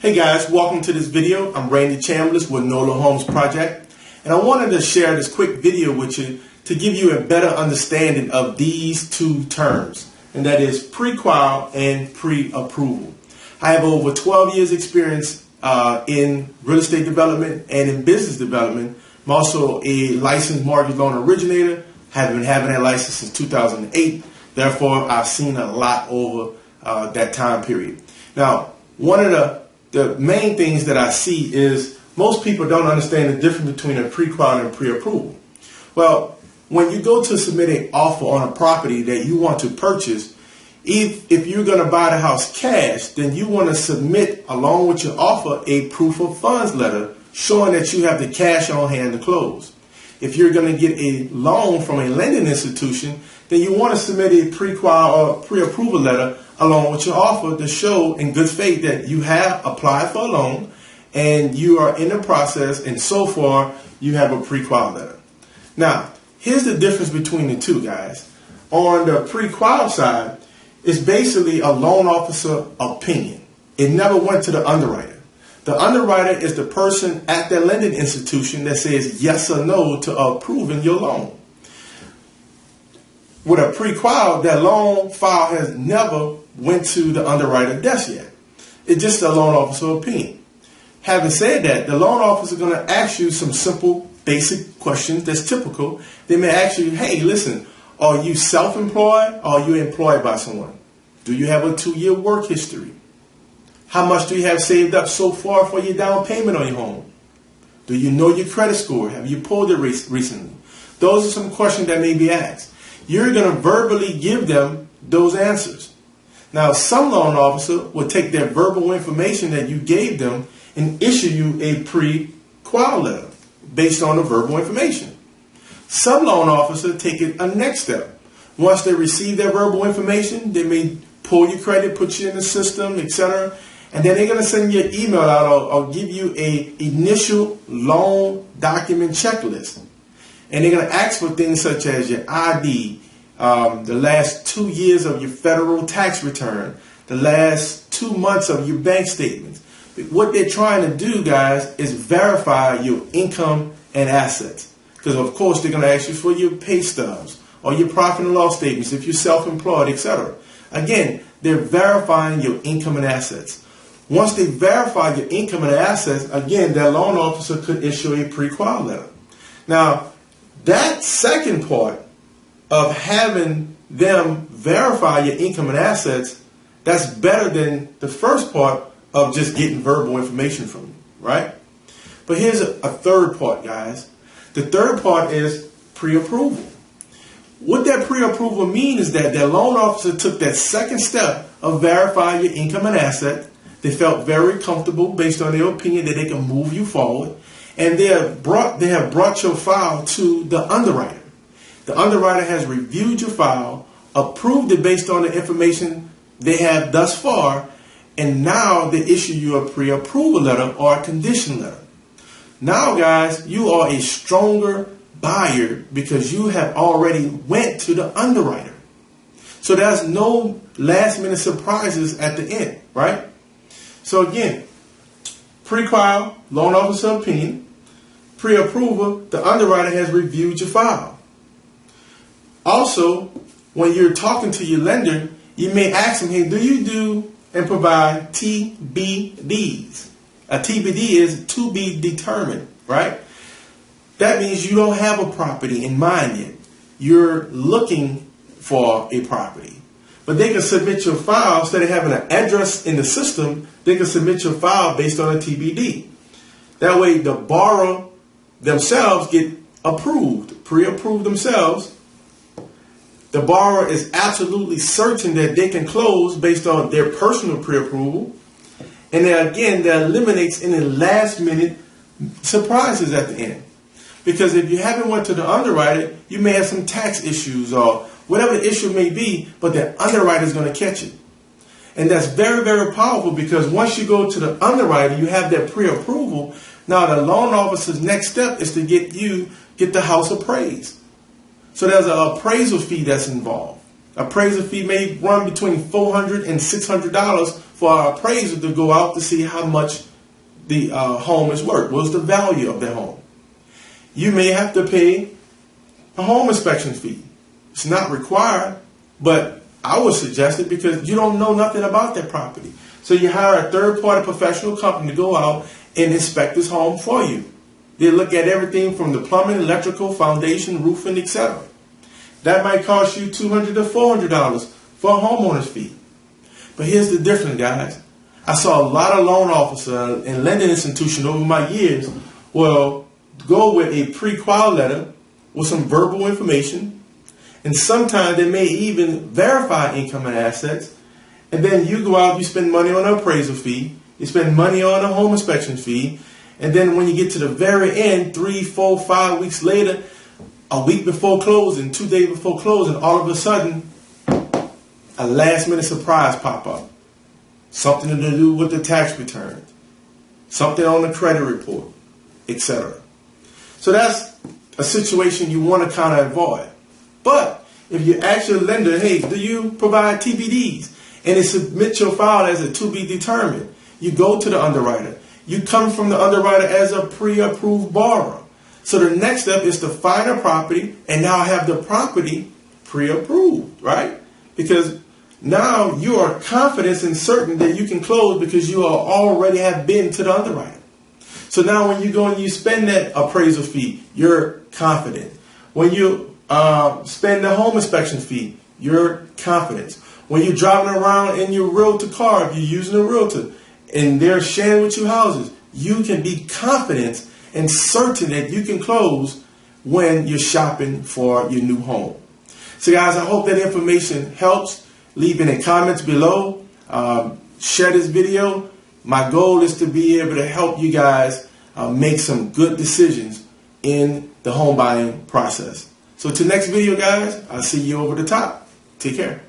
Hey guys, welcome to this video. I'm Randy Chambliss with NOLA Homes Project, and I wanted to share this quick video with you to give you a better understanding of these two terms, and that is PreQual and pre-approval. I have over 12 years experience in real estate development and in business development. I'm also a licensed mortgage loan originator. Have been having that license since 2008. Therefore, I've seen a lot over that time period. Now, one of the main things that I see is most people don't understand the difference between a PreQual and a pre-approval. Well, when you go to submit an offer on a property that you want to purchase, if you're going to buy the house cash, then you want to submit along with your offer a proof of funds letter showing that you have the cash on hand to close. If you're going to get a loan from a lending institution, then you want to submit a PreQual or pre-approval letter along with your offer to show in good faith that you have applied for a loan and you are in the process, and so far you have a PreQual letter. Now, here's the difference between the two, guys. On the PreQual side, it's basically a loan officer opinion. It never went to the underwriter. The underwriter is the person at that lending institution that says yes or no to approving your loan. With a PreQual, that loan file has never went to the underwriter desk yet. It's just a loan officer opinion. Having said that, the loan officer is going to ask you some simple, basic questions that's typical. They may ask you, hey, listen, are you self-employed or are you employed by someone? Do you have a 2-year work history? How much do you have saved up so far for your down payment on your home? Do you know your credit score? Have you pulled it recently? Those are some questions that may be asked. You're going to verbally give them those answers. Now, some loan officer will take that verbal information that you gave them and issue you a PreQual letter based on the verbal information. Some loan officer take it a next step. Once they receive that verbal information, they may pull your credit, put you in the system, etc. And then they're going to send you an email out or give you a initial loan document checklist. And they're going to ask for things such as your ID, the last 2 years of your federal tax return, the last 2 months of your bank statements. What they're trying to do, guys, is verify your income and assets. Because, of course, they're going to ask you for your pay stubs or your profit and loss statements if you're self-employed, etc. Again, they're verifying your income and assets. Once they verify your income and assets, again, that loan officer could issue a PreQual letter. Now, that second part of having them verify your income and assets, that's better than the first part of just getting verbal information from you, right? But here's a third part, guys. The third part is pre-approval. What that pre-approval means is that the loan officer took that second step of verifying your income and assets. They felt very comfortable based on their opinion that they can move you forward, and they have brought your file to the underwriter. The underwriter has reviewed your file, approved it based on the information they have thus far, and now they issue you a pre-approval letter or a condition letter. Now, guys, you are a stronger buyer because you have already went to the underwriter. So there's no last-minute surprises at the end, right? So again, PreQual, loan officer opinion. Pre-approval, the underwriter has reviewed your file. Also, when you're talking to your lender, you may ask them, hey, do you do and provide TBDs? A TBD is to be determined, right? That means you don't have a property in mind yet. You're looking for a property. But they can submit your file, instead of having an address in the system, they can submit your file based on a TBD. That way the borrower themselves get approved, pre-approved themselves. The borrower is absolutely certain that they can close based on their personal pre-approval. And then again, that eliminates any last minute surprises at the end. Because if you haven't went to the underwriter, you may have some tax issues or whatever the issue may be, but the underwriter is going to catch it. And that's very, very powerful because once you go to the underwriter, you have that pre-approval. Now the loan officer's next step is to get the house appraised. So there's an appraisal fee that's involved. Appraisal fee may run between $400 and $600 for our appraiser to go out to see how much the home is worth. What's the value of the home? You may have to pay a home inspection fee. It's not required, but I would suggest it because you don't know nothing about that property. So you hire a third-party professional company to go out and inspect this home for you. They look at everything from the plumbing, electrical, foundation, roofing, etc. That might cost you $200 to $400 for a homeowner's fee. But here's the difference, guys. I saw a lot of loan officers and lending institutions over my years will go with a PreQual letter with some verbal information, and sometimes they may even verify income and assets, and then you go out, you spend money on an appraisal fee, you spend money on a home inspection fee, and then when you get to the very end, 3, 4, 5 weeks later, a week before closing, 2 days before closing, all of a sudden, a last minute surprise pop up. Something to do with the tax return, something on the credit report, etc. So that's a situation you want to kind of avoid. But if you ask your lender, hey, do you provide TBDs? And they submit your file as a to be determined. You go to the underwriter. You come from the underwriter as a pre-approved borrower. So the next step is to find a property and now have the property pre-approved, right? Because now you are confident and certain that you can close because you already have been to the underwriter. So now when you go and you spend that appraisal fee, you're confident. When you spend the home inspection fee, you're confident. When you're driving around in your realtor car, if you're using a realtor, and they're sharing with you houses, you can be confident and certain that you can close when you're shopping for your new home. So guys, I hope that information helps. Leave any comments below. Share this video. My goal is to be able to help you guys make some good decisions in the home buying process. So till next video, guys, I'll see you over the top. Take care.